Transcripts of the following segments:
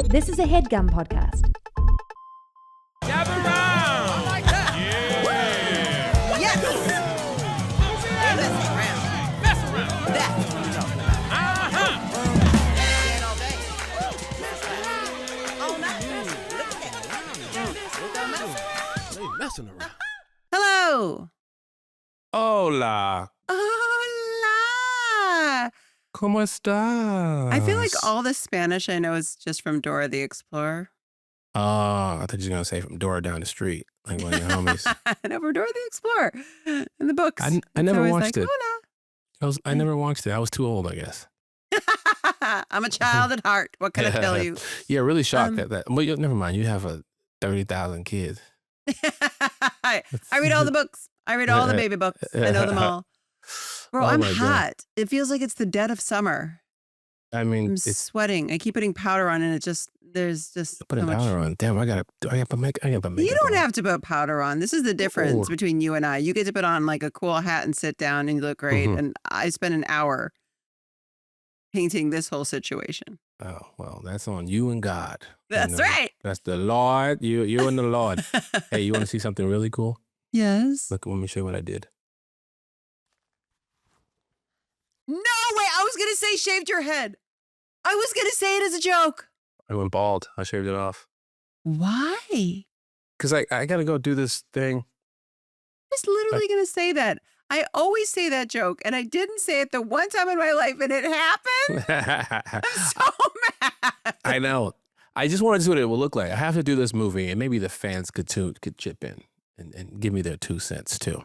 This is a HeadGum podcast. Gather round! I like that. Yeah! Yes! Mess around. Mess around! That's what I'm talking about. Uh-huh! Ain't all day. Mess around. All night. Look at that. Look at mess. They messing around. Hello. Hola. Hola. ¿Cómo estás? I feel like all the Spanish I know is just from Dora the Explorer. Oh, I thought you were going to say from Dora down the street, like one of your homies. No, from Dora the Explorer in the books. I It's never always watched like, it. I never watched it. I was too old, I guess. Hola. I'm a child at heart. What can I tell you? Yeah, really shocked at that. Well, never mind. You have 30,000 kids. I read all the books. I read all the baby books. I know them all. Bro, Oh I'm my God. hot. It feels like it's the dead of summer. I mean, I'm it's sweating. I keep putting powder on, and there's just putting so much. powder on. Damn, I got to put makeup You don't on. have to put powder on. This is the difference Oh. between you and I. You get to put on like a cool hat and sit down, and you look great. Mhm. And I spent an hour painting this whole situation. Oh, well, that's on you and God. You That's know, right. That's the Lord. You and the Lord. Hey, you want to see something really cool? Yes. Look, let me show you what I did. No way. I was going to say shaved your head. I was going to say it as a joke. I went bald. I shaved it off. Why? Because I got to go do this thing. I was literally going to say that. I always say that joke, and I didn't say it the one time in my life, and it happened. I'm so mad. I know. I just wanted to see what it would look like. I have to do this movie, and maybe the fans could chip in and give me their 2 cents too.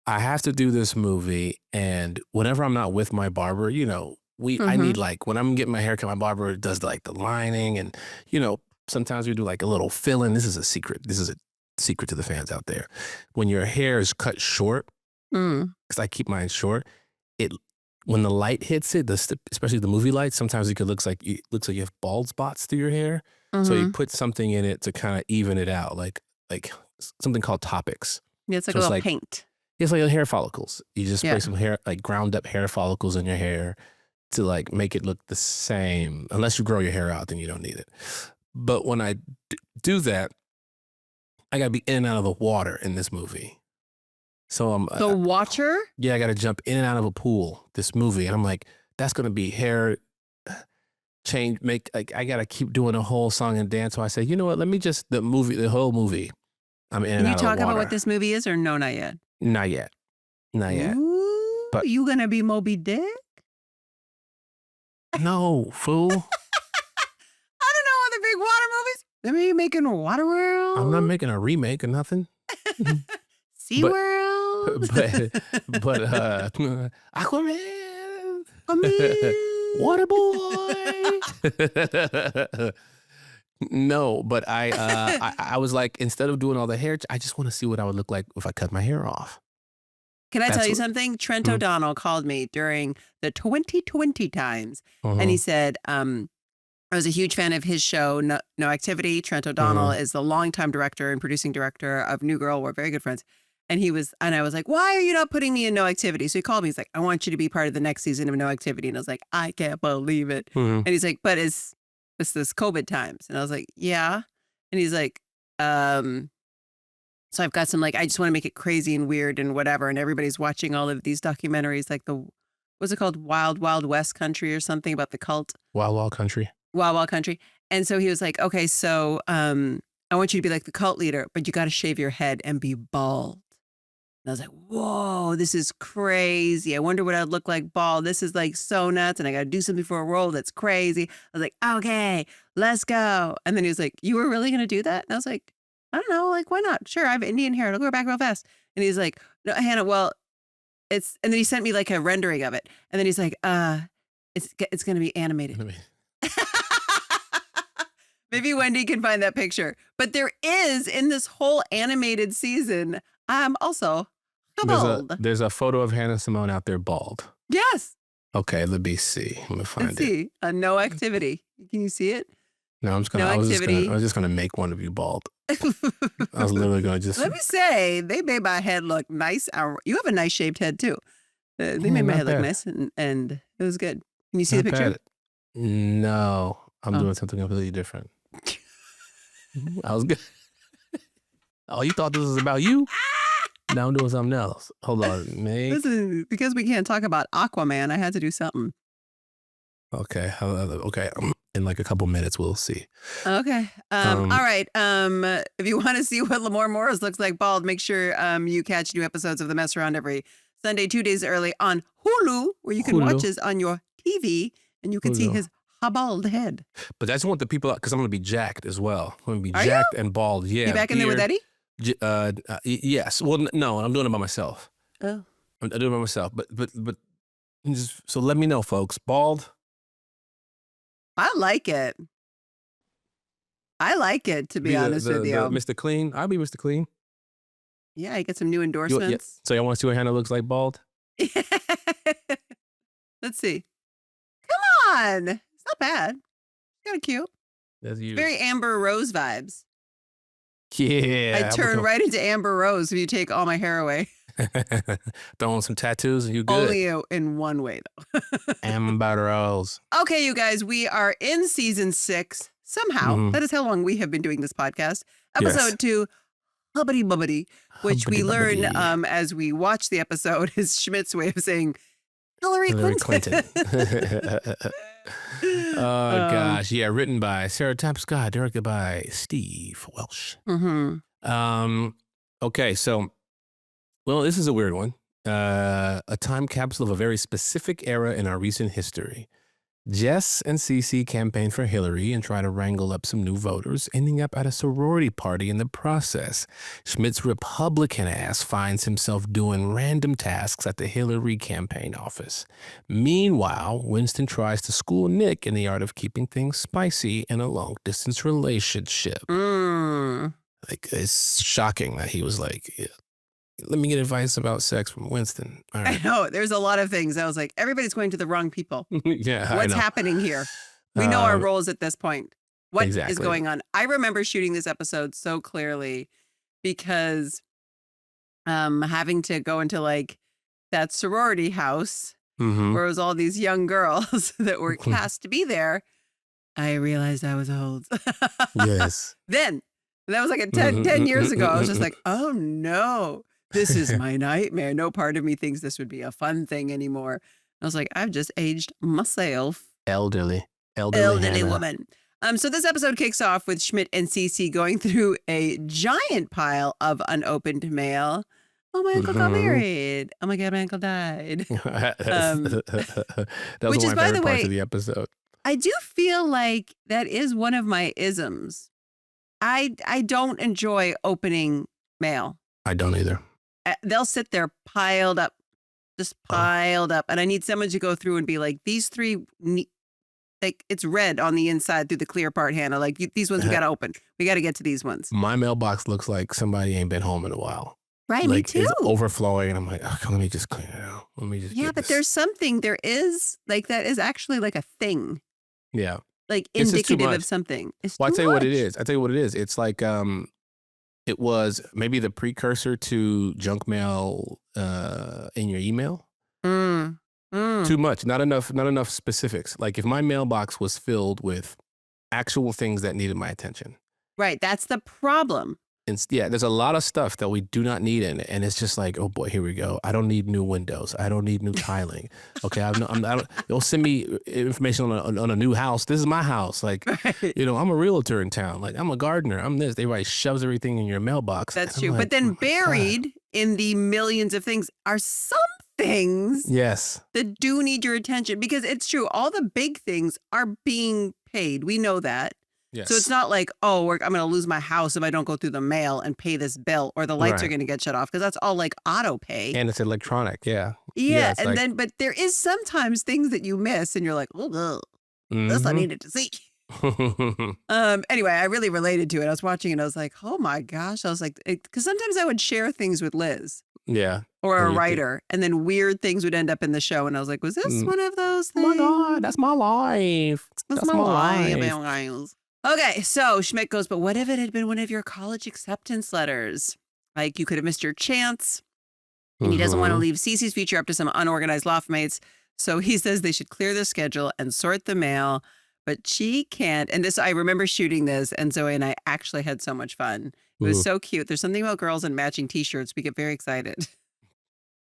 I have to do this movie, and whenever I'm not with my barber, you know, I need like, when I'm getting my hair cut, my barber does like the lining, and, you know, sometimes we do like a little fill-in. This is a secret. This is a secret to the fans out there. When your hair is cut short, because I keep mine short, when the light hits it, especially the movie light, sometimes it could looks like you have bald spots through your hair. So you put something in it to kind of even it out, like something called topics. Yeah, it's like So a it's little like- paint. It's like hair follicles. You just Yeah. spray some hair, like ground up hair follicles in your hair to like make it look the same. Unless you grow your hair out, then you don't need it. But when I do that, I gotta be in and out of the water in this movie. So I'm The watcher? yeah, I gotta jump in and out of a pool this movie, and I'm like, that's gonna be hair change. I gotta keep doing a whole song and dance. So I said, you know what? Let me just the whole movie. I'm in and Can you out of talk the water. about what this movie is, or no, not yet? Not yet. Not yet. Ooh, But- you gonna be Moby Dick? No, fool. I don't know other big water movies. Let me making Waterworld. I'm not making a remake or nothing. SeaWorld. But Aquaman, Waterboy. No, but I was like, instead of doing all the hair, I just want to see what I would look like if I cut my hair off. Can I That's tell you what- something? Trent Mhm. O'Donnell called me during the 2020 times, Uh-huh. and he said, I was a huge fan of his show, No Activity. Trent O'Donnell is the longtime director and producing director of New Girl. We're very good friends. And I was like, why are you not putting me in No Activity? So he called me. He's like, I want you to be part of the next season of No Activity. And I was like, I can't believe it. Mhm. And he's like, but it's this COVID times. And I was like, yeah. And he's like, so I've got some, like, I just want to make it crazy and weird and whatever. And everybody's watching all of these documentaries, like what's it called? Wild Wild West Country or something about the cult. Wild Wild Country. Wild Wild Country. And so he was like, okay, so I want you to be like the cult leader, but you got to shave your head and be bald. And I was like, whoa, this is crazy. I wonder what I'd look like bald. This is like so nuts. And I got to do something for a role that's crazy. I was like, okay, let's go. And then he was like, you were really going to do that? And I was like, I don't know. Like, why not? Sure, I have Indian hair. It'll grow back real fast. And he's like, no, Hannah, well, and then he sent me like a rendering of it. And then he's like, it's going to be animated. Maybe Wendy can find that picture. But there is, in this whole animated season, also bald. There's a photo of Hannah Simone out there bald. Yes. Okay, let me see. Let me find Let's it. see. No Activity. Can you see it? No, I'm just gonna. No I was Activity. just gonna make one of you bald. I was literally gonna just. Let me say, they made my head look nice. You have a nice shaped head too. They Yeah, made my not head look bad. nice, and it was good. Can you see Not the picture? bad. No, I'm doing something completely different. I was good. Oh, you thought this was about you? Now I'm doing something else. Hold on, Meg. This is because we can't talk about Aquaman. I had to do something. Okay. Okay. In like a couple minutes, we'll see. Okay. All right. If you want to see what Lamorne Morris looks like bald, make sure you catch new episodes of The Mess Around every Sunday, 2 days early on Hulu, where you can watch us on your TV and you can see his bald head. But I just want the people, because I'm going to be jacked as well. I'm going to be jacked and bald. Yeah. You back in there with Eddie? Yes. Well, no, I'm doing it by myself. Oh. I'm doing it by myself. But so let me know, folks. Bald. I like it. I like it, to be honest with you. Mr. Clean. I'll be Mr. Clean. Yeah, I get some new endorsements. So y'all want to see what Hannah looks like bald? Let's see. Come on. It's not bad. Kind of cute. That's you. Very Amber Rose vibes. Yeah. I turn right into Amber Rose if you take all my hair away. Throw on some tattoos and you good. Only in one way, though. Amber Rose. Okay, you guys, we are in season 6. Somehow, that is how long we have been doing this podcast. Episode 2, Hubbedy Bubby, which we learn as we watch the episode is Schmidt's way of saying Hillary Clinton. Oh, gosh. Yeah, written by Sarah Scott, directed by Steve Welsh. Okay, so, well, this is a weird one. A time capsule of a very specific era in our recent history. Jess and Cece campaign for Hillary and try to wrangle up some new voters, ending up at a sorority party in the process. Schmidt's Republican ass finds himself doing random tasks at the Hillary campaign office. Meanwhile, Winston tries to school Nick in the art of keeping things spicy in a long-distance relationship. Like, it's shocking that he was like, let me get advice about sex from Winston. All right. I know. There's a lot of things. I was like, everybody's going to the wrong people. Yeah, what's happening here? We know our roles at this point. What is going on? I remember shooting this episode so clearly because having to go into like that sorority house where it was all these young girls that were cast to be there, I realized I was old. Yes. Then, that was like 10 years ago. I was just like, oh no. This is my nightmare. No part of me thinks this would be a fun thing anymore. I was like, I've just aged myself. Elderly woman. So this episode kicks off with Schmidt and Cece going through a giant pile of unopened mail. Oh, my uncle got married. Oh my God, my uncle died. That was which one is, of my by the favorite parts way, of the episode. I do feel like that is one of my isms. I don't enjoy opening mail. I don't either. They'll sit there piled up, just piled up. And I need someone to go through and be like, these three, like it's red on the inside through the clear part, Hannah. Like these ones we got to open. We got to get to these ones. My mailbox looks like somebody ain't been home in a while. Right, like, me too. It's overflowing. And I'm like, okay, let me just clean it out. Yeah, but there's something, there is like, that is actually like a thing. Yeah. Like indicative of something. Well, I'll tell you what it is. It's like, it was maybe the precursor to junk mail in your email. Too much, not enough specifics. Like if my mailbox was filled with actual things that needed my attention. Right, that's the problem. Yeah, there's a lot of stuff that we do not need in it, and it's just like, oh boy, here we go. I don't need new windows. I don't need new tiling. Okay, they'll send me information on a new house. This is my house. Like, you know, I'm a realtor in town. Like, I'm a gardener. I'm this. Everybody shoves everything in your mailbox. That's true. Like, but then buried in the millions of things are some things. Yes. That do need your attention, because it's true. All the big things are being paid. We know that. Yes. So it's not like, oh, I'm going to lose my house if I don't go through the mail and pay this bill, or the lights are going to get shut off, because that's all like auto pay. And it's electronic. Yeah. Yeah. And then, but there is sometimes things that you miss and you're like, oh, this I needed to see. Anyway, I really related to it. I was watching it. I was like, oh my gosh. I was like, because sometimes I would share things with Liz. Yeah. Or a writer, and then weird things would end up in the show. And I was like, was this one of those things? Oh my God, that's my life. That's my life. Okay, so Schmidt goes, but what if it had been one of your college acceptance letters? Like, you could have missed your chance. And he doesn't want to leave Cece's future up to some unorganized loft mates. So he says they should clear their schedule and sort the mail. but she can't. And I remember shooting this, and Zoe and I actually had so much fun. It was so cute. There's something about girls in matching T-shirts. We get very excited.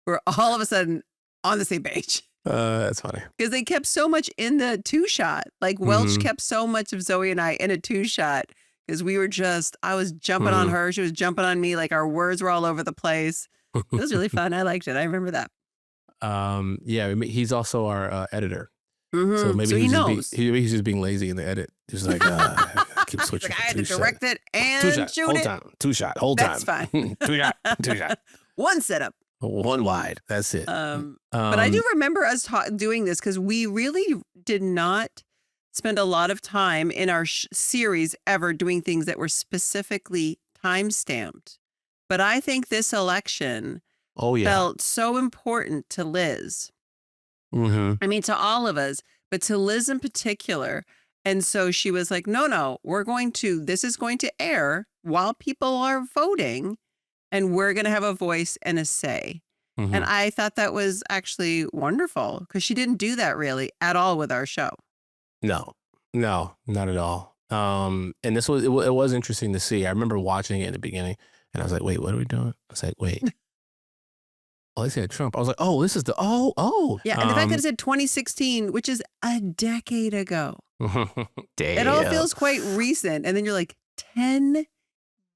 We're all of a sudden on the same page. That's funny. Because they kept so much in the 2-shot. Like Welch kept so much of Zoe and I in a 2-shot because I was jumping on her. She was jumping on me. Like our words were all over the place. It was really fun. I liked it. I remember that. Yeah, he's also our editor. Mm-hmm. So maybe he knows. He's just being lazy in the edit. He's like, keep switching. Like, I had to direct it and shoot whole it. time. 2-shot, whole That's time. fine. 2-shot. One setup. One wide. That's it. But I do remember us doing this because we really did not spend a lot of time in our series ever doing things that were specifically time-stamped. But I think this election felt so important to Liz. I mean, to all of us, but to Liz in particular. And so she was like, no, this is going to air while people are voting. And we're going to have a voice and a say. And I thought that was actually wonderful because she didn't do that really at all with our show. No, not at all. And it was interesting to see. I remember watching it in the beginning and I was like, wait, what are we doing? I was like, wait. Oh, they said Trump. I was like, oh, this is the, Yeah, and the fact that it said 2016, which is a decade ago. Damn. It all feels quite recent. And then you're like, 10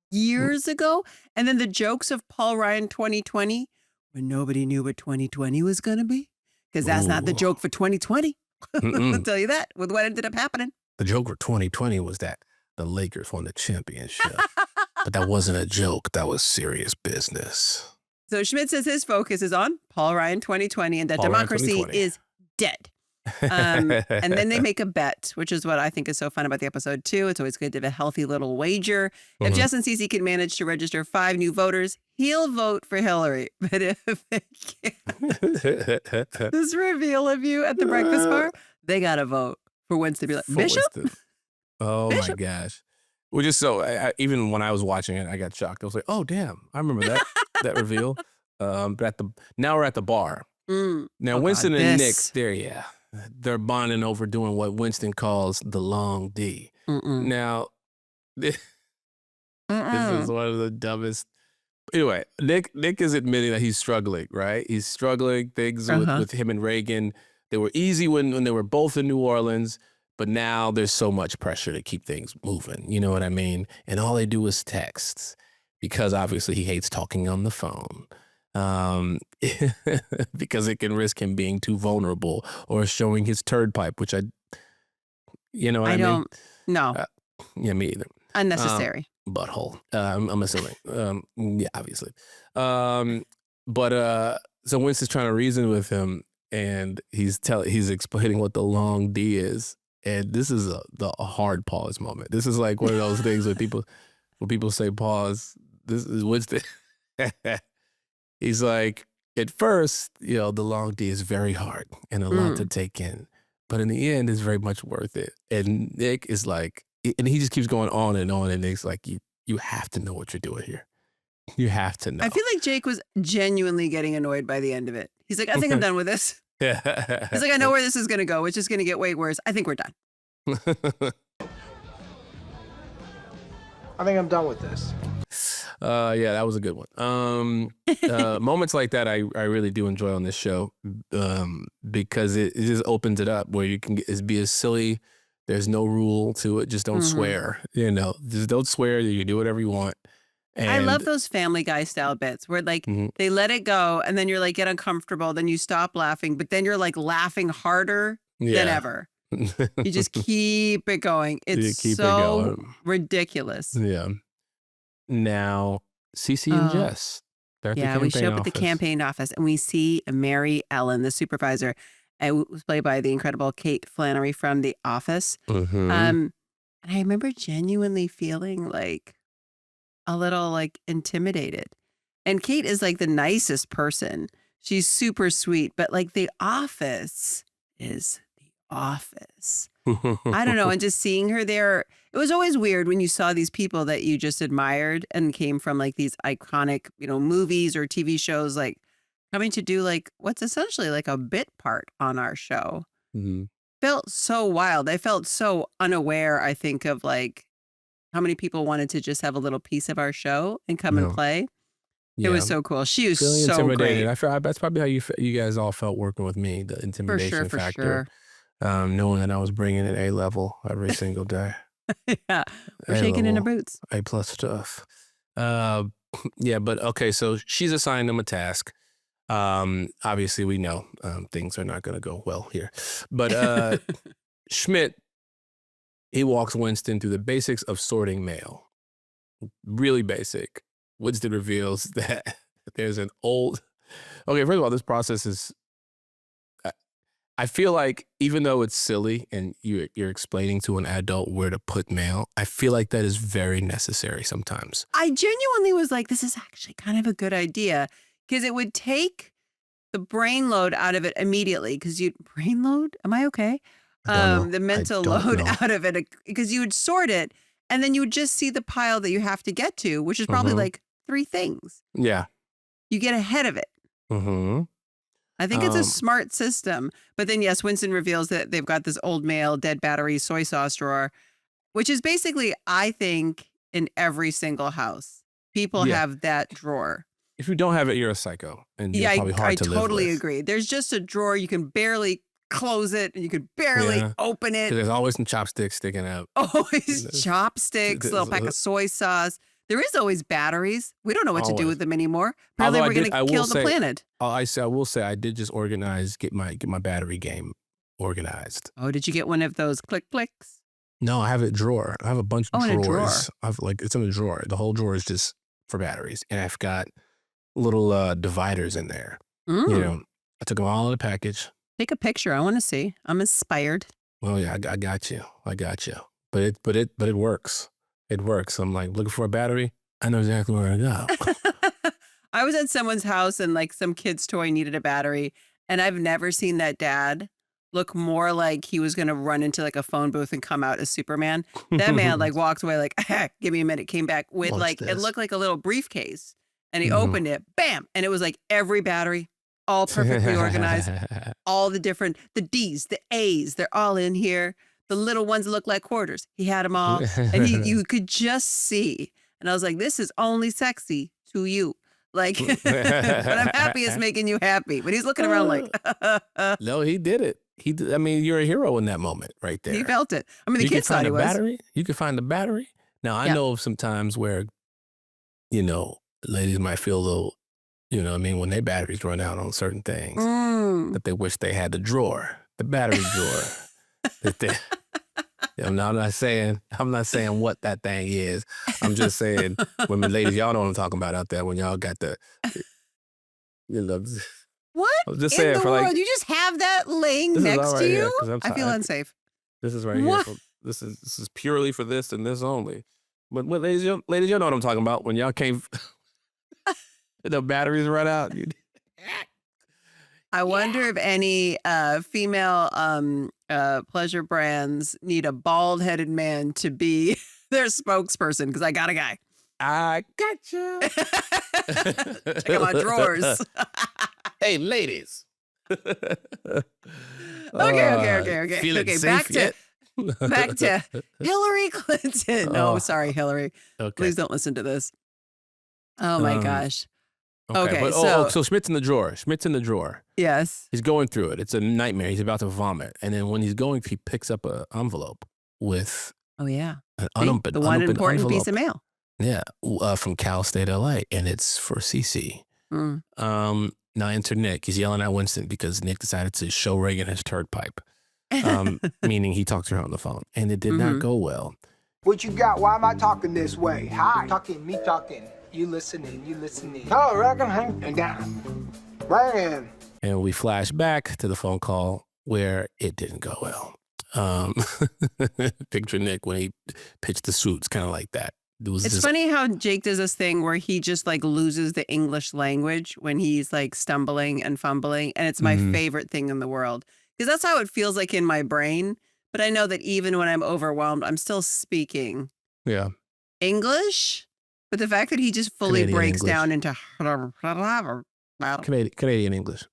years ago? And then the jokes of Paul Ryan 2020, when nobody knew what 2020 was going to be. Because that's not the joke for 2020. I'll tell you that, with what ended up happening. The joke for 2020 was that the Lakers won the championship. But that wasn't a joke. That was serious business. So Schmidt says his focus is on Paul Ryan 2020 and that democracy is dead. And then they make a bet, which is what I think is so fun about the episode too. It's always good to have a healthy little wager. If Jess and Cece can manage to register 5 new voters, he'll vote for Hillary. But if they can't, this reveal of you at the breakfast bar, they got to vote for Winston. Be like, Bishop? Oh my gosh. Well, just so, even when I was watching it, I got shocked. I was like, oh, damn. I remember that reveal. But now we're at the bar. Now, Winston and Nick, they're bonding over doing what Winston calls the long D. Now, this is one of the dumbest. Anyway, Nick is admitting that he's struggling, right? He's struggling things with him and Reagan. They were easy when they were both in New Orleans, but now there's so much pressure to keep things moving. You know what I mean? And all they do is text because obviously he hates talking on the phone. Because it can risk him being too vulnerable or showing his turd pipe, which I don't know. Yeah, me either. Unnecessary. Butthole. I'm assuming. Yeah, obviously. But so Winston's trying to reason with him, and he's explaining what the long D is, and this is a hard pause moment. This is like one of those things when people say pause. This is Winston. He's like, at first, the long D is very hard and a lot to take in, but in the end, it's very much worth it. And Nick is like, and he just keeps going on, and Nick's like, you have to know what you're doing here. You have to know. I feel like Jake was genuinely getting annoyed by the end of it. He's like, I think I'm done with this. He's like, I know where this is going to go. It's just going to get way worse. I think we're done. I think I'm done with this. Yeah, that was a good one. Moments like that I really do enjoy on this show because it just opens it up where you can be as silly. There's no rule to it. Just don't swear. Just don't swear. You can do whatever you want. And I love those Family Guy style bits where like they let it go and then you're like get uncomfortable. Then you stop laughing, but then you're like laughing harder than ever. You just keep it going. It's so ridiculous. Yeah. Now, Cece and Jess. They're at the campaign we show up office. at the campaign office and we see Mary Ellen, the supervisor. It was played by the incredible Kate Flannery from The Office. And I remember genuinely feeling like a little like intimidated. And Kate is like the nicest person. She's super sweet, but like The Office is The Office. I don't know. And just seeing her there, it was always weird when you saw these people that you just admired and came from like these iconic, movies or TV shows, like coming to do like what's essentially like a bit part on our show. felt so wild. I felt so unaware, I think, of like how many people wanted to just have a little piece of our show and come and No. play. It Yeah. was so cool. She was Feeling so intimidated. great. I feel that's probably how you guys all felt working with me. The For intimidation sure. factor, knowing that I was bringing an A level every single day. Yeah. We're A shaking in our level, boots. A plus stuff. Yeah, but okay. So she's assigned them a task. Obviously, we know things are not going to go well here. But Schmidt, he walks Winston through the basics of sorting mail. Really basic. Winston reveals that there's an old. Okay, first of all, this process is. I feel like even though it's silly and you're explaining to an adult where to put mail, I feel like that is very necessary sometimes. I genuinely was like, this is actually kind of a good idea because it would take the brain load out of it immediately because you'd brain load. Am I okay? I don't know. The mental I don't load know. out of it because you would sort it and then you would just see the pile that you have to get to, which is probably like 3 things. Yeah. You get ahead of it. Mm-hmm. I think it's a smart system. But then, yes, Winston reveals that they've got this old mail, dead battery, soy sauce drawer, which is basically, I think, in every single house. People have that drawer. If you don't have it, you're a psycho. And you're probably hard to live with. I totally agree. There's just a drawer. You can barely close it and you can barely open it. There's always some chopsticks sticking out. Always chopsticks, little pack of soy sauce. There is always batteries. We don't know what to do with them anymore. Apparently, we're going to kill the planet. I will say I did just get my battery game organized. Oh, did you get one of those click clicks? No, I have a drawer. I have a bunch of drawers. In a drawer. It's in a drawer. The whole drawer is just for batteries, and I've got little dividers in there. You know, I took them all in a package. Take a picture. I want to see. I'm inspired. Well, yeah, I got you. But it works. It works. I'm like looking for a battery. I know exactly where to go. I was at someone's house and like some kid's toy needed a battery. And I've never seen that dad look more like he was going to run into like a phone booth and come out as Superman. That man like walked away like, give me a minute, came back with it looked like a little briefcase. And he opened it, bam. And it was like every battery, all perfectly organized. All the D's, the A's, they're all in here. The little ones that look like quarters. He had them all. And you could just see. And I was like, this is only sexy to you. Like, but I'm happy it's making you happy. But he's looking around like. No, he did it. I mean, you're a hero in that moment right there. He felt it. I mean, the kids thought he was. Battery. You could find the battery. Now, I know of some times where, ladies might feel a little, when their batteries run out on certain things, that they wish they had the battery drawer. I'm not saying what that thing is. I'm just saying, women, ladies, y'all know what I'm talking about out there when y'all got the, What I'm just in saying the for world? like, You just have that laying next to you? I feel unsafe. This is right here. This is purely for this and this only. But ladies, you know what I'm talking about when y'all can't. The batteries run out. I wonder if any female pleasure brands need a bald-headed man to be their spokesperson, because I got a guy. I got you. Check out my drawers. Hey, ladies. Okay. Okay, back to Hillary Clinton. No, sorry, Hillary. Okay. Please don't listen to this. Oh my gosh. Okay, but, so Schmidt's in the drawer. Yes. He's going through it. It's a nightmare. He's about to vomit. And then when he's going, he picks up an envelope with an unopened the one important envelope. piece of mail. Yeah, from Cal State LA, and it's for CC. Now enter Nick. He's yelling at Winston because Nick decided to show Reagan his turd pipe, meaning he talked to her on the phone, and it did not go well. What you got? Why am I talking this way? Hi. Me talking. You listening. Oh, Reagan, hang down. Reagan. And we flash back to the phone call where it didn't go well. Picture Nick when he pitched the suits, kind of like that. It's funny how Jake does this thing where he just like loses the English language when he's like stumbling and fumbling. And it's my favorite thing in the world, because that's how it feels like in my brain. But I know that even when I'm overwhelmed, I'm still speaking English. But the fact that he just fully Canadian breaks English. down into Canadian English.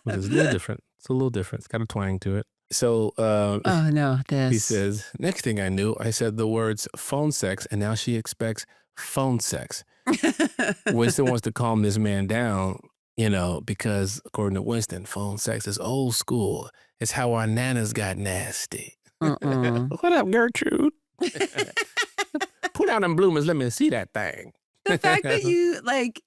Which is a little different. It's a little different. It's got a twang to it. So Oh no, he this. says, next thing I knew, I said the words phone sex, and now she expects phone sex. Winston wants to calm this man down, because according to Winston, phone sex is old school. It's how our nanas got nasty. What up, Gertrude? Put out them bloomers. Let me see that thing. The fact that you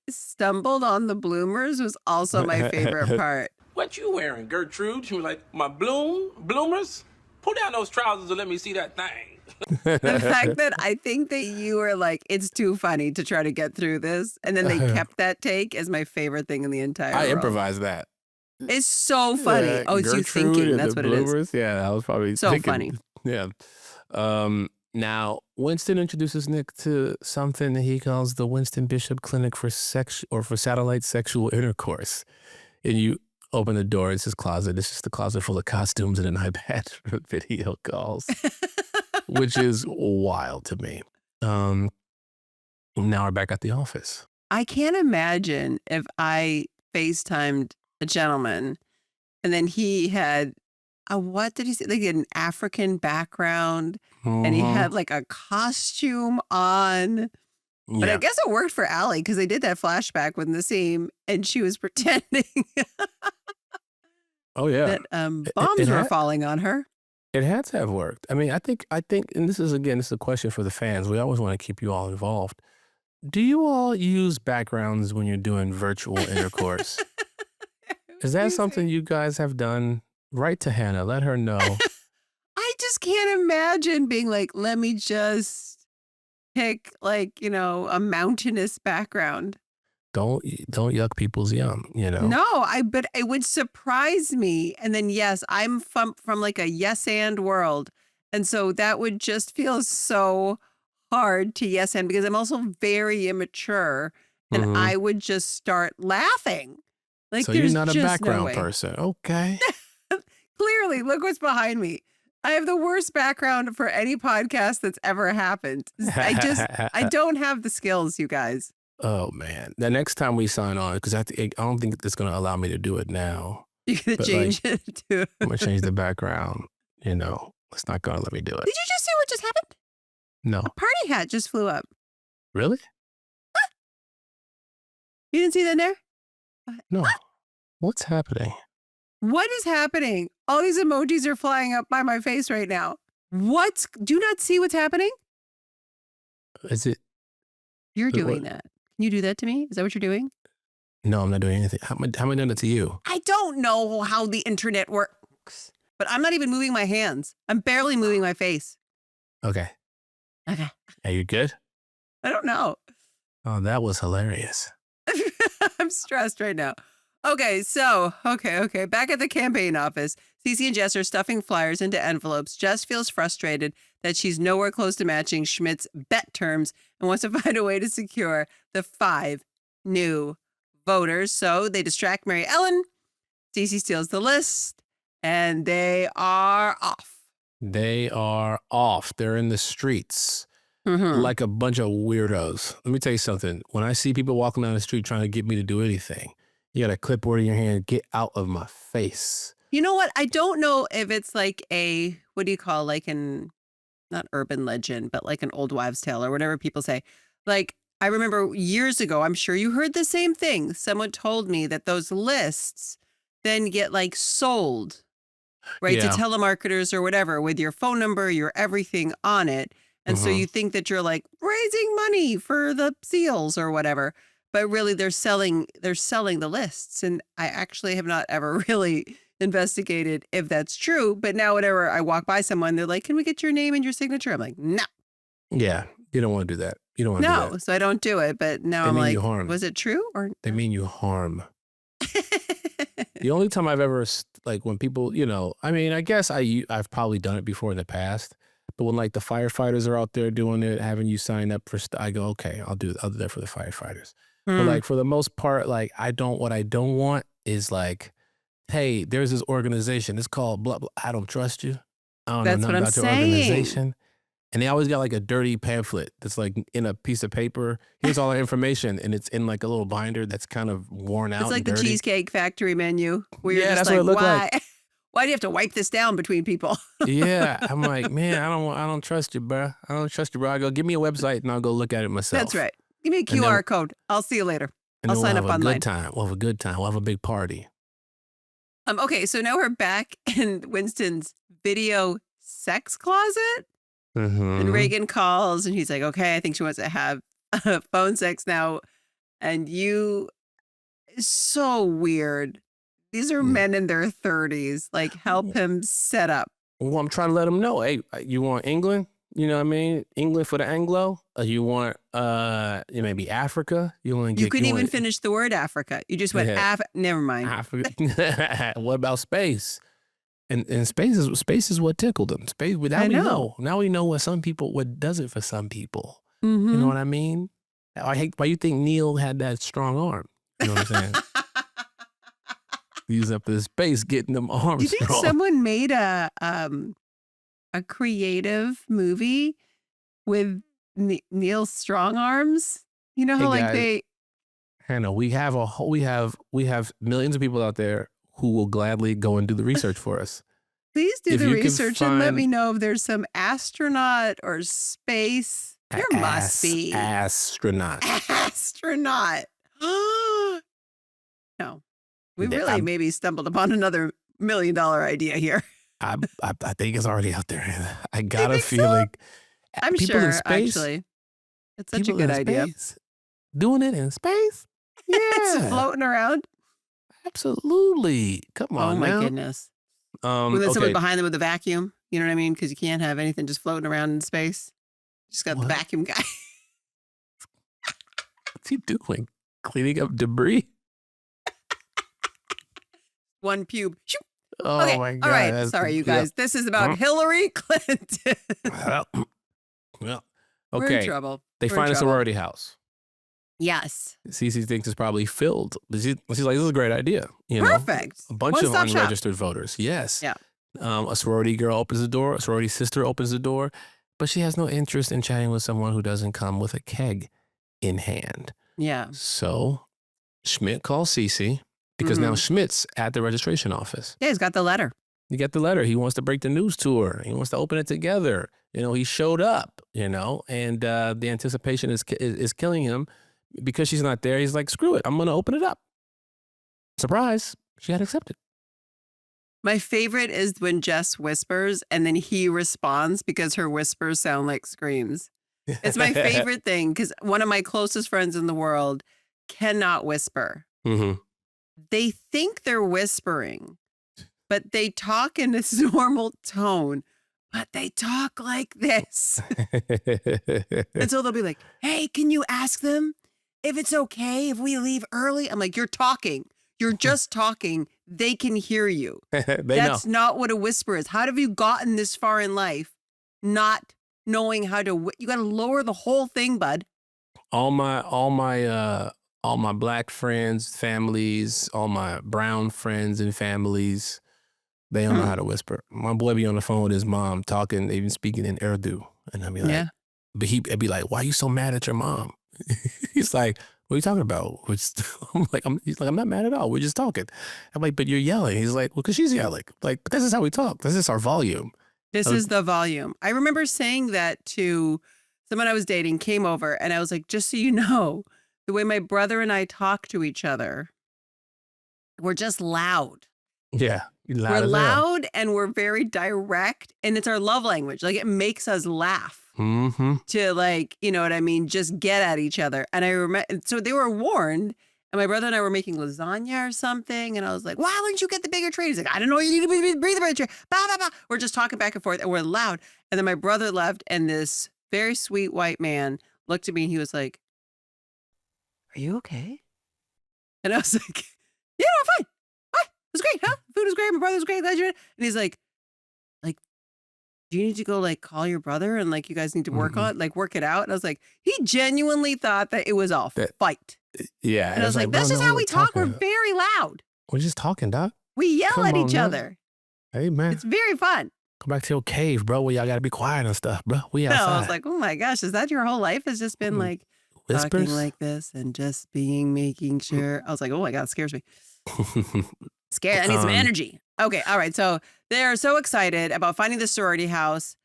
stumbled on the bloomers was also my favorite part. What you wearing, Gertrude? She was like, my bloomers? Pull down those trousers and let me see that thing. The fact that I think that you were like, it's too funny to try to get through this. And then they kept that take is my favorite thing in the entire world. Improvised that. It's so funny. Yeah, it's you Gertrude thinking. and That's the what bloomers. it is. Yeah, I was probably So thinking. funny. Yeah. Now, Winston introduces Nick to something that he calls the Winston Bishop Clinic for satellite sexual intercourse. And you open the door, it's his closet. It's just a closet full of costumes and an iPad for video calls, which is wild to me. Now we're back at the office. I can't imagine if I FaceTimed a gentleman and then he had what did he say? Like an African background and he had like a costume on. But I guess it worked for Allie because they did that flashback with Nassim and she was pretending Oh yeah, that bombs were falling on her. It had to have worked. I mean, I think, and this is a question for the fans. We always want to keep you all involved. Do you all use backgrounds when you're doing virtual intercourse? Is that something you guys have done? Write to Hannah. Let her know. I just can't imagine being like, let me just pick a mountainous background. Don't yuck people's yum, No, but it would surprise me. And then, yes, I'm from like a yes and world. And so that would just feel so hard to yes and because I'm also very immature and I would just start laughing. Like, so you're not a just background no way. person. Okay. Clearly, look what's behind me. I have the worst background for any podcast that's ever happened. I don't have the skills, you guys. Oh man, the next time we sign on, because I don't think it's going to allow me to do it now. You're going to change it to. I'm going to change the background. It's not going to let me do it. Did you just see what just happened? No. A party hat just flew up. Really? Huh? You didn't see that there? No. What's happening? What is happening? All these emojis are flying up by my face right now. Do you not see what's happening? Is it? You're doing that. Can you do that to me? Is that what you're doing? No, I'm not doing anything. How am I doing it to you? I don't know how the internet works, but I'm not even moving my hands. I'm barely moving my face. Okay. Okay. Are you good? I don't know. Oh, that was hilarious. I'm stressed right now. Okay, so, okay. Back at the campaign office, Cece and Jess are stuffing flyers into envelopes. Jess feels frustrated that she's nowhere close to matching Schmidt's bet terms and wants to find a way to secure the 5 new voters. So they distract Mary Ellen. Cece steals the list, and they are off. They are off. They're in the streets like a bunch of weirdos. Let me tell you something. When I see people walking down the street trying to get me to do anything, you got a clipboard in your hand, get out of my face. You know what? I don't know if it's like what do you call, like not urban legend, but like an old wives' tale or whatever people say. Like, I remember years ago, I'm sure you heard the same thing. Someone told me that those lists then get sold, right? Yeah. To telemarketers or whatever with your phone number, your everything on it. And so you think that you're raising money for the seals or whatever. But really they're selling the lists. And I actually have not ever really investigated if that's true. But now whenever I walk by someone, they're like, can we get your name and your signature? I'm like, no. Yeah, you don't want to do that. You don't want to do that. No, so I don't do it. But now They I'm mean like, you harm. was it true? Or They mean you harm. The only time I've ever, when people, I mean, I guess I've probably done it before in the past. But when the firefighters are out there doing it, having you sign up for I go, okay, I'll do that for the firefighters. But for the most part, what I don't want is hey, there's this organization. It's called blah, blah. I don't trust you. I don't That's know what nothing I'm about your saying. organization. And they always got a dirty pamphlet that's in a piece of paper. Here's all our information. And it's in a little binder that's kind of worn out. It's like and the dirty. Cheesecake Factory menu where you're Yeah, just that's what it looked why? like. Why do you have to wipe this down between people? Yeah, I'm like, man, I don't trust you, bro. I don't trust you, bro. I go, give me a website and I'll go look at it myself. That's right. Give me a And then- QR code. I'll see you later. And I'll then sign we'll up have a online. good time. We'll have a good time. We'll have a big party. Okay, so now we're back in Winston's video sex closet. Mm-hmm. And Reagan calls and he's like, okay, I think she wants to have phone sex now. And it's so weird. These are men in their 30s. Like, help him set up. Well, I'm trying to let him know, hey, you want England? You know what I mean? England for the Anglo? You want maybe Africa? You couldn't even finish the word Africa. You just went never mind. Africa. What about space? And space is what tickled them. Space. Now we know. Now we know what does it for some people. Mm-hmm. You know what I mean? I hate why you think Neil had that strong arm. You know what I'm saying? He's up in space getting them arms. Do you think strong. someone made a creative movie with Neil's strong arms? You know how Hey, like guys. Hannah, we have millions of people out there who will gladly go and do the research for us. Please do If the you can research and let find- me know if there's some astronaut or space. There must be. Astronaut. Astronaut. No. We Yeah, really maybe stumbled upon another $1 million idea here. I think it's already out there. I got a think so? feeling. I'm people sure, in space, actually. It's such a people good in idea. space, doing it in space? It's Yeah, floating around. absolutely. Come on Oh my now. goodness. With someone Okay. behind them with a vacuum. You know what I mean? Because you can't have anything just floating around in space. Just got What? the vacuum guy. What's he doing? Cleaning up debris? One pube. Shoop. Oh Okay. my God. All right. that's- Sorry, you yeah. guys. This is about Huh? Hillary Clinton. Well, We're in okay. trouble. They We're in find a trouble. sorority house. Yes. Cece thinks it's probably filled. But she's like, this is a great idea. You know? Perfect. A bunch of One-stop shop. unregistered voters. Yes. Yeah. A sorority girl opens the door. A sorority sister opens the door. But she has no interest in chatting with someone who doesn't come with a keg in hand. Yeah. So Schmidt calls Cece because now Schmidt's at the registration office. Yeah, he's got the letter. You get the letter. He wants to break the news to her. He wants to open it together. You know, he showed up, and the anticipation is killing him because she's not there. He's like, screw it. I'm going to open it up. Surprise. She had accepted. My favorite is when Jess whispers and then he responds because her whispers sound like screams. It's my favorite thing because one of my closest friends in the world cannot whisper. Mm-hmm. They think they're whispering, but they talk in this normal tone, but they talk like this. And so they'll be like, hey, can you ask them if it's okay if we leave early? I'm like, you're talking. You're just talking. They can hear you. That's not what a whisper is. How have you gotten this far in life not knowing how to, you got to lower the whole thing, bud. All my black friends, families, all my brown friends and families, they don't know how to whisper. My boy be on the phone with his mom talking, even speaking in Urdu. And I'd be like, but he'd be like, why are you so mad at your mom? He's like, what are you talking about? He's like, I'm not mad at all. We're just talking. I'm like, but you're yelling. He's like, well, because she's yelling. Like, but this is how we talk. This is our volume. This is the volume. I remember saying that to someone I was dating, came over, and I was like, just so you know, the way my brother and I talk to each other, we're just loud. Yeah. We're loud and we're very direct, and it's our love language. Like, it makes us laugh. Mm-hmm. To, like, you know what I mean? Just get at each other. And I remember, so they were warned, and my brother and I were making lasagna or something. And I was like, why don't you get the bigger tray? He's like, I don't know. You need to breathe the bigger tray. Bah, bah, bah. We're just talking back and forth and we're loud. And then my brother left, and this very sweet white man looked at me and he was like, are you okay? And I was like, yeah, no, I'm fine. What? It was great, huh? Food was great. My brother was great. Glad you're in. And he's like, do you need to go like call your brother and like you guys need to work work it out? And I was like, he genuinely thought that it was all fight. Yeah. And I was like, bro, this is no, how we talk. We're talking. very loud. We're just talking, doc. We yell Come at on, each man. other. Hey, man. It's very fun. Come back to your cave, bro, where y'all got to be quiet and stuff, bro. We No, outside. I was like, oh my gosh, is that your whole life? Has just been like Whispers? talking like this and just making sure. I was like, oh my God, it scares me. Scared. I need some energy. Okay, all right. So they are so excited about finding the sorority house.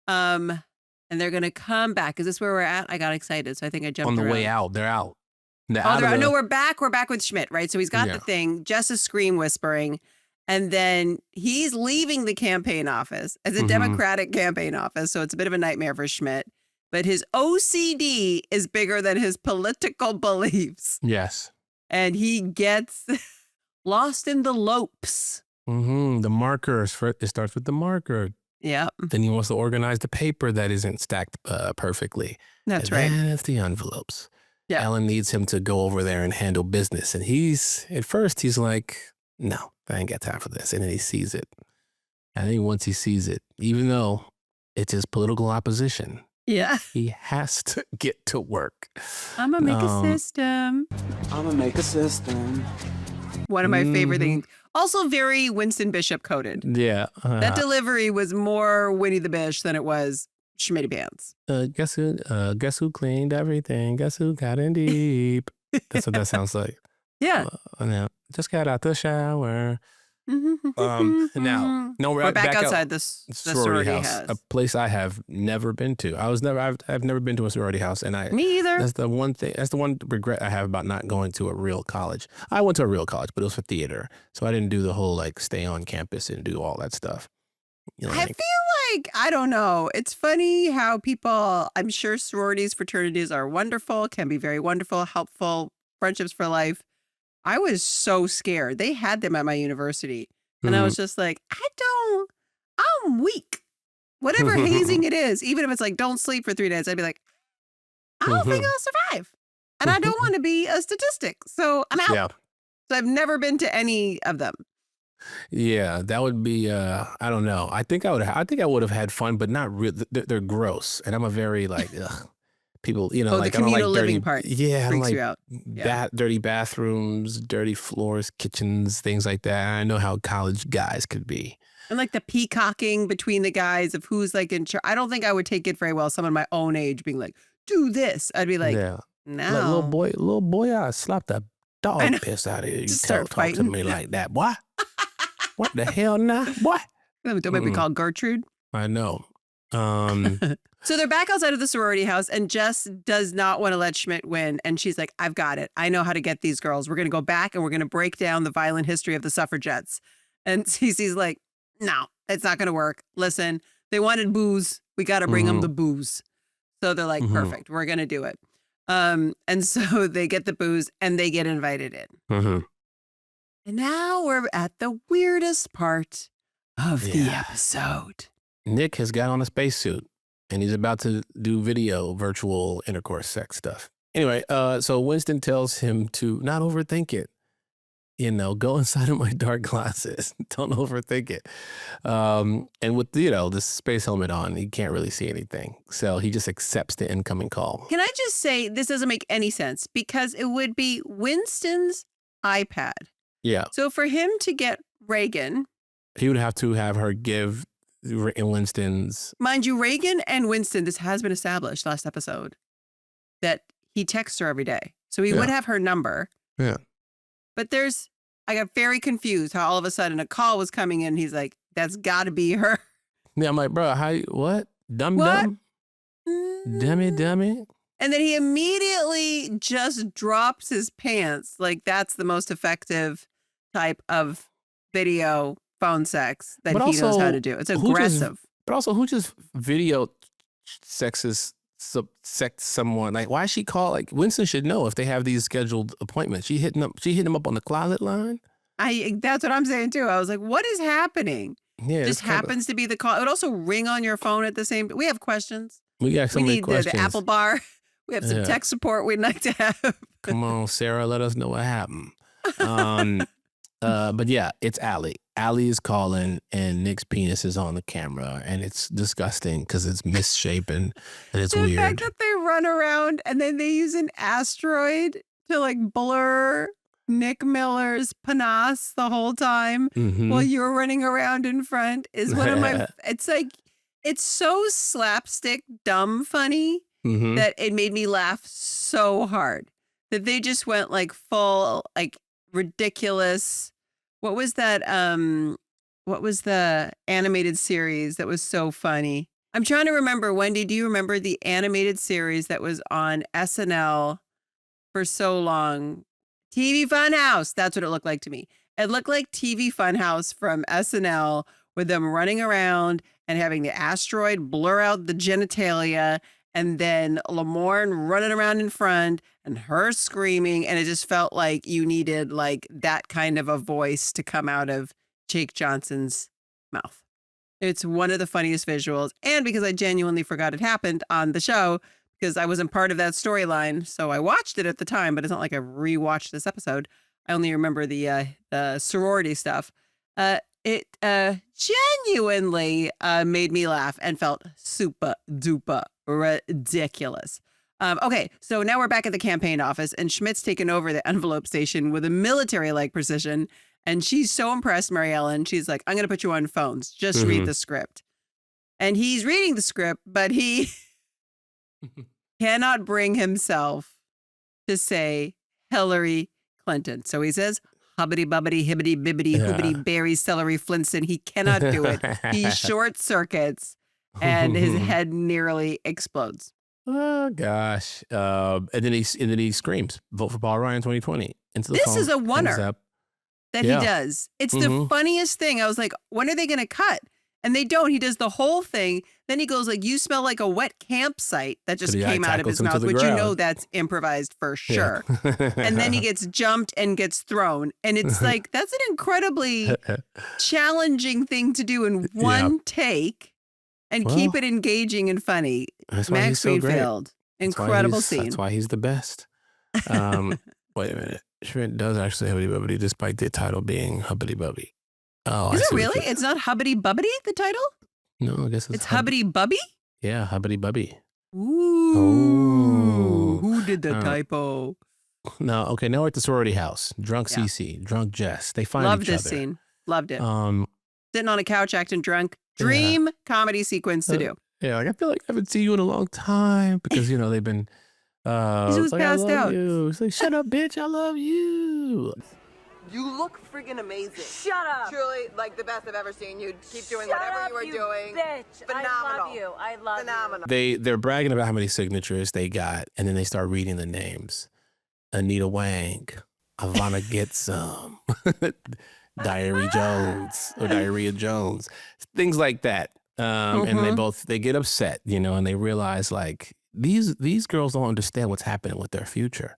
And they're going to come back. Is this where we're at? I got excited, so I think I jumped On the around. way out, they're out. They're Oh, out of the, no, we're back. We're back with Schmidt, right? So he's got Yeah. the thing. Jess is scream whispering. And then he's leaving the campaign office as a Mhm. Democratic campaign office. So it's a bit of a nightmare for Schmidt. But his OCD is bigger than his political beliefs. Yes. And he gets lost in the lopes. The markers. It starts with the marker. Yeah, Then he wants to organize the paper that isn't stacked perfectly. that's And right. then it's the envelopes. Yeah. Ellen needs him to go over there and handle business. And at first he's like, no, I ain't got time for this. And then he sees it. And then once he sees it, even though it's his political opposition, Yeah. he has to get to work. I'm going to make a system. I'm gonna make a system. One of my favorite Mhm. things. Also very Winston Bishop coded. Yeah. That delivery was more Winnie the Bish than it was Schmitty Pants. Guess who cleaned everything? Guess who got in deep? That's what that sounds like. Yeah. Now, just got out the shower. Now, no, We're back outside the sorority house. a place I have never been to. I've never been to a sorority house, and Me either. that's the one thing. That's the one regret I have about not going to a real college. I went to a real college, but it was for theater, so I didn't do the whole like stay on campus and do all that stuff. You know, I feel like, I don't know. It's funny how people, I'm sure sororities, fraternities are wonderful, can be very wonderful, helpful, friendships for life. I was so scared. They had them at my university. And I was just like, I'm weak. Whatever hazing it is, even if it's like, don't sleep for 3 days, I'd be like, I don't think I'll survive. And I don't want to be a statistic. So I'm out. Yeah. So I've never been to any of them. Yeah, that would be. I don't know. I think I would have had fun, but not real. They're gross, and I'm a very like ugh, people. You know, Oh, like the I don't communal like dirty. living part Yeah, I don't freaks like you out. Yeah. dirty bathrooms, dirty floors, kitchens, things like that. I know how college guys could be. And like the peacocking between the guys of who's like in charge. I don't think I would take it very well. Someone my own age being like, do this. I'd be like, Yeah, no. like, little boy, I slapped the I dog know. piss out of you. You Just talk start to me fighting. like that, boy. What the hell now, boy? Don't make me call Gertrude. I know. So they're back outside of the sorority house, and Jess does not want to let Schmidt win. And she's like, I've got it. I know how to get these girls. We're going to go back and we're going to break down the violent history of the suffragettes. And Cece's like, no, it's not going to work. Listen, they wanted booze. We got to bring them the booze. So they're like, perfect. We're going to do it. And so they get the booze and they get invited in. And now we're at the weirdest part of the episode. Nick has got on a spacesuit and he's about to do virtual intercourse sex stuff. Anyway, so Winston tells him to not overthink it. You know, go inside of my dark glasses. Don't overthink it. And with, this space helmet on, he can't really see anything. So he just accepts the incoming call. Can I just say, this doesn't make any sense because it would be Winston's iPad. Yeah. So for him to get Reagan, He would have to have her give Winston's. mind you, Reagan and Winston, this has been established last episode, that he texts her every day. So he would have her number. Yeah. But I got very confused how all of a sudden a call was coming in. He's like, that's got to be her. Yeah, I'm like, bro, what? Dumb? Dummy? And then he immediately just drops his pants. Like that's the most effective type of video phone sex that But he knows also, how to do. It's who just- aggressive. But also, who just video sex someone? Like, why she call? Like, Winston should know if they have these scheduled appointments. She hit him up on the closet line. That's what I'm saying too. I was like, what is happening? Yeah, Just happens to be the call. It would also ring on your phone at the same time. We have questions. We got so We many need questions. the Apple bar. We have some Yeah. tech support we'd like to have. Come on, Sarah, let us know what happened. But yeah, it's Allie. Allie is calling, and Nick's penis is on the camera, and it's disgusting because it's misshapen and it's The weird. fact that they run around and then they use an asteroid to like blur Nick Miller's panas the whole time Mhm. while you're running around in front is one of my, it's like, it's so slapstick dumb funny Mhm. that it made me laugh so hard that they just went like full, like ridiculous. What was that? what was the animated series that was so funny? I'm trying to remember. Wendy, do you remember the animated series that was on SNL for so long? TV Funhouse. That's what it looked like to me. It looked like TV Funhouse from SNL with them running around and having the asteroid blur out the genitalia and then Lamorne running around in front and her screaming. And it just felt like you needed like that kind of a voice to come out of Jake Johnson's mouth. It's one of the funniest visuals. And because I genuinely forgot it happened on the show, because I wasn't part of that storyline. So I watched it at the time, but it's not like I rewatched this episode. I only remember the sorority stuff. It genuinely made me laugh and felt super duper ridiculous. Okay, so now we're back at the campaign office and Schmidt's taken over the envelope station with a military-like precision. And she's so impressed, Mary Ellen. She's like, I'm going to put you on phones. Just read the script. And he's reading the script, but he cannot bring himself to say Hillary Clinton. So he says, hubbity bubbity, hibbity bibbity, hoobity, berry, celery, Flintstone. He cannot do it. He short circuits and his head nearly explodes. Oh gosh. And then he screams, vote for Paul Ryan 2020. Into the This phone, is a hangs oneer up. that he does. It's the funniest thing. I was like, when are they going to cut? And they don't. He does the whole thing. Then he goes like, you smell like a wet campsite. That just came out of his mouth, which you know that's improvised for sure. And then he gets jumped and gets thrown. And it's like, that's an incredibly challenging thing to do in one take and keep it engaging and funny. Max Greenfield, incredible scene. That's why he's the best. Wait a minute. Schmidt does actually Hubbedy Bubbedy despite the title being Hubbedy Bubby. Oh, is it really? It's not Hubbedy Bubbedy, the title? No, I guess it's Hubbedy Bubby? Yeah, Hubbedy Bubby. Ooh. Oh. Who did the typo? No, okay, now we're at the sorority house. Drunk Cece, drunk Jess. They find Loved each other. this scene. Loved it. Sitting on a couch acting drunk. Dream comedy sequence to do. Yeah, like I feel like I haven't seen you in a long time because, you know, they've been He's like, passed out. You. It's like, shut up, bitch, I love you. You look friggin' amazing. Shut up. Truly, like the best I've ever seen you. Keep doing whatever you are doing. Bitch. Phenomenal. I love you. Phenomenal. They're bragging about how many signatures they got, and then they start reading the names. Anita Wang, Ivana Get Some, Diarrhea Jones, things like that. And they get upset, you know, and they realize like these girls don't understand what's happening with their future.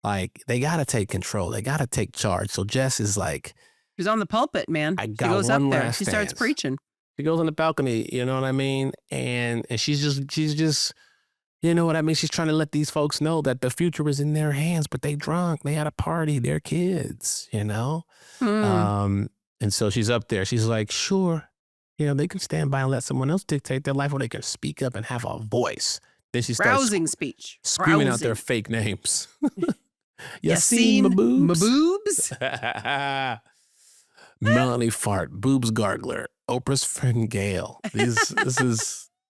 Like, they got to take control. They got to take charge. So Jess is like... She's on the pulpit, man. She goes up there. She starts preaching. She goes on the balcony, you know what I mean? And she's just, you know what I mean? She's trying to let these folks know that the future is in their hands, but they drunk. They had a party. They're kids, you know? And so she's up there. She's like, sure, you know, they can stand by and let someone else dictate their life, or they can speak up and have a voice. Then she starts rousing speech. Screaming out their fake names. Yaseen, Maboobs. Melanie Fart, Boobs Gargler, Oprah's friend Gail. This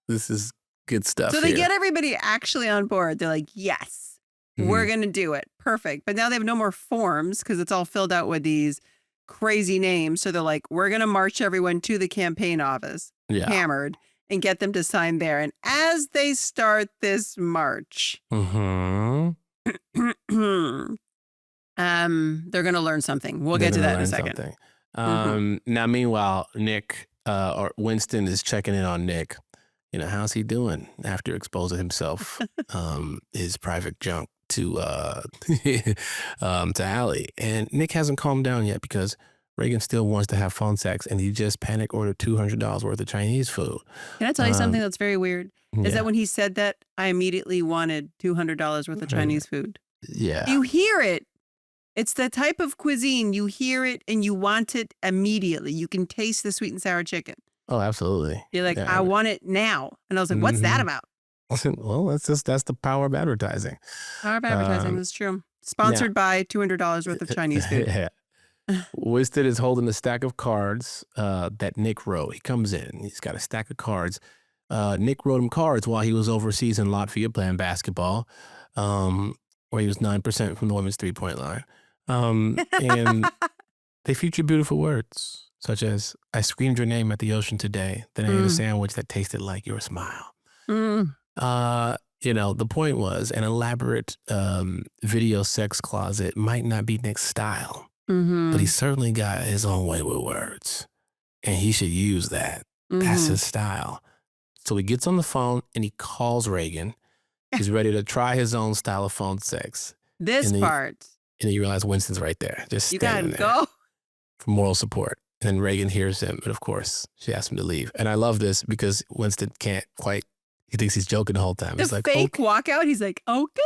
is good stuff. So they get everybody actually on board. They're like, yes, we're going to do it. Perfect. But now they have no more forms because it's all filled out with these crazy names. So they're like, we're going to march everyone to the campaign office, hammered, and get them to sign there. And as they start this march, they're going to learn something. We'll get to that in a second. Now, meanwhile, Nick or Winston is checking in on Nick. You know, how's he doing after exposing himself, his private junk to Allie? And Nick hasn't calmed down yet because Reagan still wants to have phone sex, and he just panic ordered $200 worth of Chinese food. Can I tell you something that's very weird? Is that when he said that, I immediately wanted $200 worth of Chinese food. Yeah. You hear it. It's the type of cuisine. You hear it and you want it immediately. You can taste the sweet and sour chicken. Oh, absolutely. You're like, I want it now. And I was like, what's that about? Well, that's the power of advertising. Power of advertising is true. Sponsored by $200 worth of Chinese food. Yeah. Winston is holding a stack of cards that Nick wrote. He comes in. He's got a stack of cards. Nick wrote him cards while he was overseas in Latvia playing basketball, where he was 9% from the women's three-point line. And They feature beautiful words, such as, I screamed your name at the ocean today. Then I ate a sandwich that tasted like your smile. The point was an elaborate video sex closet might not be Nick's style, but he certainly got his own way with words. And he should use that. That's his style. So he gets on the phone and he calls Reagan. He's ready to try his own style of phone sex. This part. And then you realize Winston's right there. Just You gotta standing there go. for moral support. And then Reagan hears him. And of course, she asks him to leave. And I love this because Winston can't quite, he thinks he's joking the whole time. He's The like, fake okay. walkout. He's like, okay.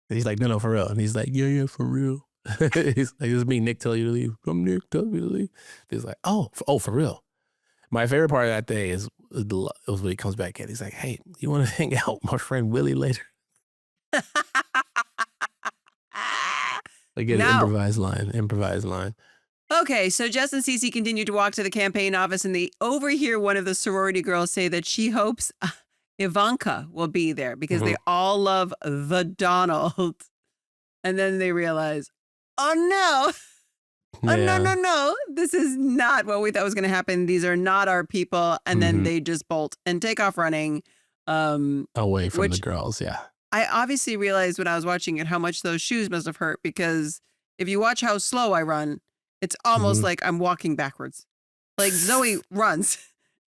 And he's like, no, for real. And he's like, yeah, for real. He's like, this is me, Nick, tell you to leave. Come, Nick, tell me to leave. He's like, oh, for real. My favorite part of that day was when he comes back in. He's like, hey, you want to hang out with my friend Willie later? Like an improvised line. Okay, so Jess and Cece continue to walk to the campaign office, and they overhear one of the sorority girls say that she hopes Ivanka will be there because they all love the Donald. And then they realize, oh no. Oh, no. This is not what we thought was going to happen. These are not our people. And then they just bolt and take off running. Away from the girls, yeah. I obviously realized when I was watching it how much those shoes must have hurt, because if you watch how slow I run, it's almost like I'm walking backwards. Like Zoe runs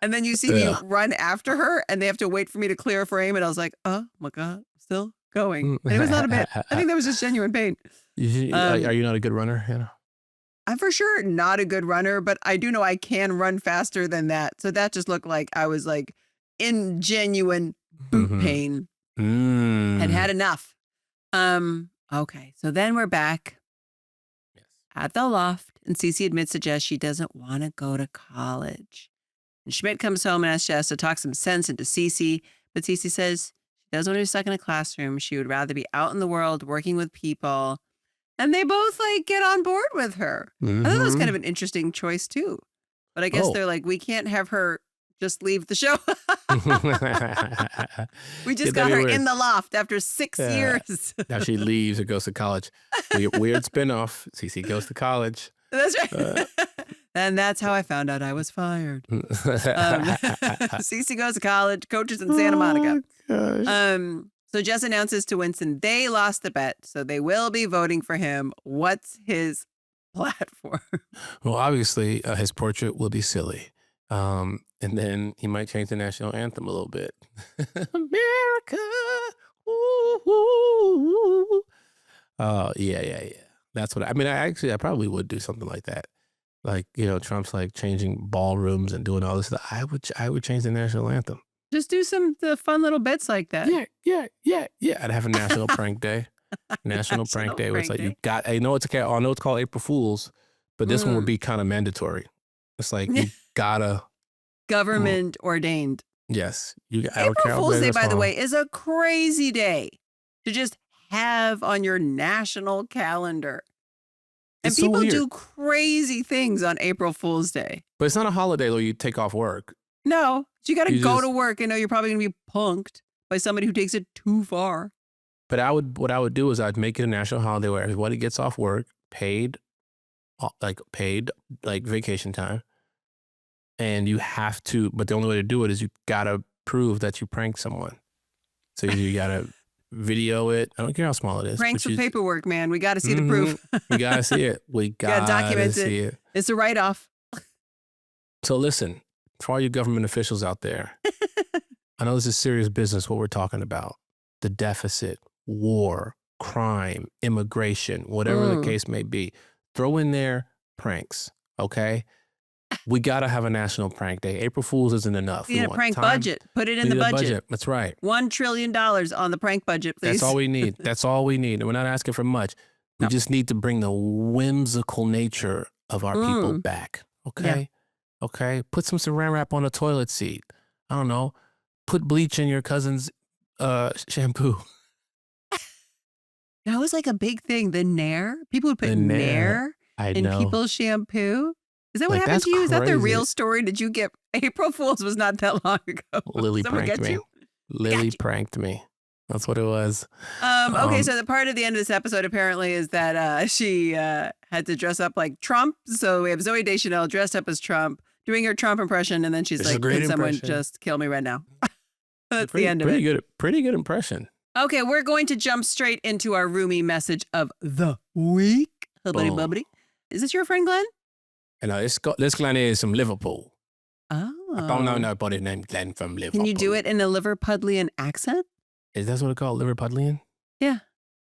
and then you see me run after her and they have to wait for me to clear a frame. And I was like, oh my God, still going. And it was not a bit. I think that was just genuine pain. Are you not a good runner, Hannah? I'm for sure not a good runner, but I do know I can run faster than that. So that just looked like I was like in genuine boot pain. Had enough. Okay, so then we're back at the loft, and Cece admits to Jess she doesn't want to go to college. And Schmidt comes home and asks Jess to talk some sense into Cece, but Cece says she doesn't want to be stuck in a classroom. She would rather be out in the world working with people. And they both like get on board with her. I thought that was kind of an interesting choice too. But I guess they're like, we can't have her just leave the show. We just got her in the loft after 6 years. Now she leaves or goes to college. Weird spinoff. Cece goes to college. That's right. And that's how I found out I was fired. Cece goes to college, coaches in Santa Monica. So Jess announces to Winston they lost the bet, so they will be voting for him. What's his platform? Well, obviously, his portrait will be silly. And then he might change the national anthem a little bit. America. Ooh, ooh, ooh. Yeah. That's what I mean. I probably would do something like that. Like, Trump's like changing ballrooms and doing all this stuff. I would change the national anthem. Just do the fun little bits like that. Yeah. I'd have a national prank day. National prank day where it's like I know it's called April Fool's, but this one would be kind of mandatory. It's like you gotta government ordained. Yes, April Fool's Day, by the way, is a crazy day to just have on your national calendar. And it's people so do crazy things on April Fool's Day. But it's not a holiday where you take off work. No, you got to go to work and know you're probably going to be punked by somebody who takes it too far. But what I would do is I'd make it a national holiday where everybody gets off work, paid vacation time. And you have to, but the only way to do it is you got to prove that you pranked someone. So you got to video it. I don't care how small it is. Pranks with paperwork, man. We got to see the proof. We got to see it. We got to document see it. It's a write-off. So listen, for all you government officials out there, I know this is serious business, what we're talking about. The deficit, war, crime, immigration, whatever the case may be. Throw in there pranks, okay? We got to have a national prank day. April Fool's isn't enough. We need a prank budget. Put it in the budget. That's right. $1 trillion on the prank budget, please. That's all we need. And we're not asking for much. We just need to bring the whimsical nature of our people back. Okay? Yeah. Okay? Put some saran wrap on a toilet seat. I don't know. Put bleach in your cousin's shampoo. That was like a big thing. The Nair. People would put Nair in people's shampoo. Is that what happened to you? Is that the real story? Did you get April Fool's was not that long ago? Lily pranked me. Lily pranked me. That's what it was. Okay, so the part of the end of this episode apparently is that she had had to dress up like Trump. So we have Zooey Deschanel dressed up as Trump, doing her Trump impression, and then she's It's a like, great "Can someone impression. just kill me right now?" That's the end of Pretty it. good. Pretty good impression. Okay, we're going to jump straight into our roomie message of the week. Hubbedy Boom. Bubbedy. Is this your friend Glenn? And this Glenn is from Liverpool. Oh. I don't know nobody named Glenn from Liverpool. Can you do it in a Liverpudlian accent? Is that what it's called, Liverpudlian? Yeah.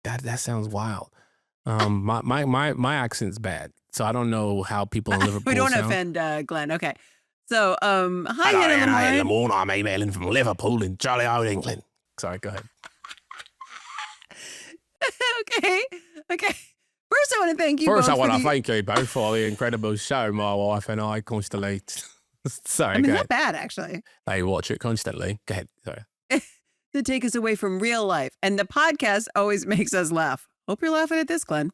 That sounds wild. My accent's bad, so I don't know how people in Liverpool We don't sound. offend Glenn. Okay. So, hi, Hello, Hannah Lamorne. Lamorne. I'm emailing from Liverpool in jolly old England. Sorry, go ahead. Okay. First, I want to thank you First, both I want for to the- thank you both for the incredible show my wife and I constantly. Sorry, I mean, go not ahead. bad, actually. They watch it constantly. Go ahead. Sorry. To take us away from real life. And the podcast always makes us laugh. Hope you're laughing at this, Glenn.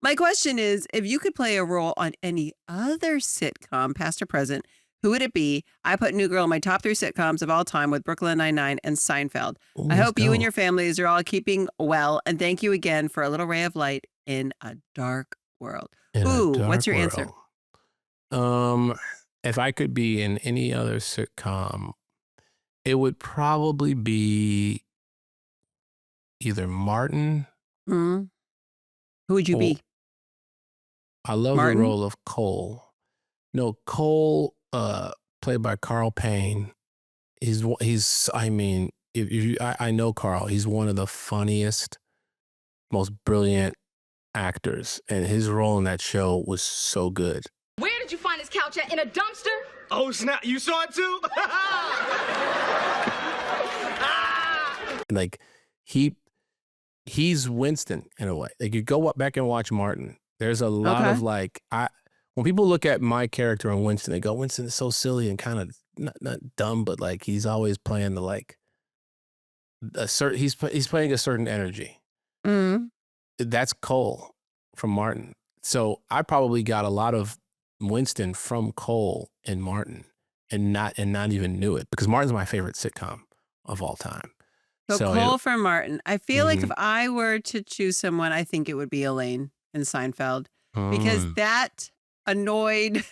My question is, if you could play a role on any other sitcom, past or present, who would it be? I put New Girl in my top 3 sitcoms of all time with Brooklyn Nine-Nine and Seinfeld. Ooh, I let's hope you and go. your families are all keeping well. And thank you again for a little ray of light in a dark world. In a Ooh, dark what's your answer? world. If I could be in any other sitcom, it would probably be either Martin. Hmm? Who would you or- be? I love Martin? the role of Cole. No, Cole, played by Carl Payne. I mean, I know Carl. He's one of the funniest, most brilliant actors, and his role in that show was so good. Where did you find this couch at? In a dumpster? Oh snap! You saw it too? Like he's Winston in a way. Like you go back and watch Martin. There's a lot Okay. of when people look at my character in Winston, they go, Winston is so silly and kind of not dumb, but like he's always playing the like he's playing a certain energy. Mm. That's Cole from Martin. So I probably got a lot of Winston from Cole and Martin and not even knew it because Martin's my favorite sitcom of all time. So Cole from Martin. I feel like if Mhm. I were to choose someone, I think it would be Elaine in Seinfeld because that annoyed,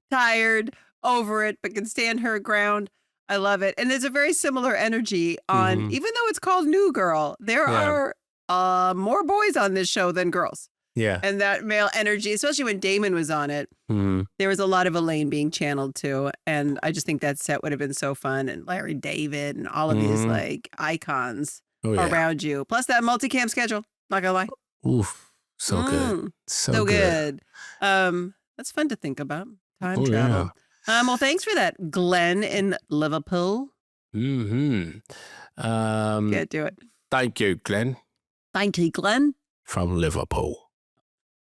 tired, over it, but can stand her ground. I love it. And there's a very similar energy on, Mhm. even though it's called New Girl, there Yeah. are more boys on this show than girls. Yeah. And that male energy, especially when Damon was on it, Mhm. there was a lot of Elaine being channeled too. And I just think that set would have been so fun. And Larry David and all of these Mhm. like icons Oh yeah. around you. Plus that multicam schedule. Not gonna lie. Oof. So good. Mm, So good. That's fun to think about. Time Oh, travel. Well, thanks for that, Glenn in Liverpool. Mm-hmm. Can't do it. Thank you, Glenn Thank you, Glenn. from Liverpool.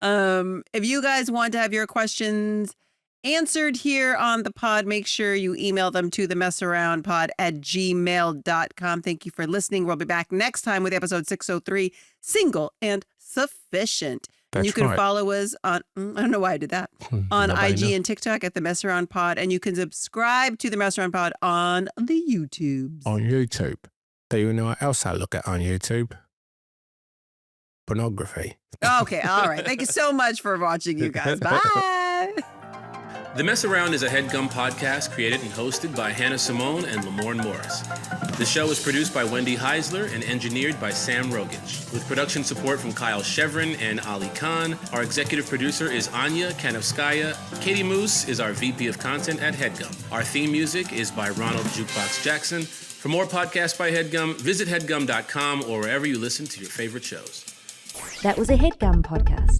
If you guys want to have your questions answered here on the pod, make sure you email them to themessaroundpod@gmail.com. Thank you for listening. We'll be back next time with episode 603, Single and Sufficient. And That's you can right. follow us on, I don't know why I did that, on Nobody IG knows. and TikTok at The Mess Around Pod. And you can subscribe to The Mess Around Pod on the YouTubes. On YouTube. Do you know what else I look at on YouTube? Pornography. Okay, all right. Thank you so much for watching, you guys. Bye. The Mess Around is a HeadGum podcast created and hosted by Hannah Simone and Lamorne Morris. The show is produced by Wendy Heisler and engineered by Sam Rogich, with production support from Kyle Chevron and Ali Khan. Our executive producer is Anya Kanovskaya. Katie Moose is our VP of Content at HeadGum. Our theme music is by Ronald Jukebox Jackson. For more podcasts by HeadGum, visit headgum.com or wherever you listen to your favorite shows. That was a HeadGum podcast.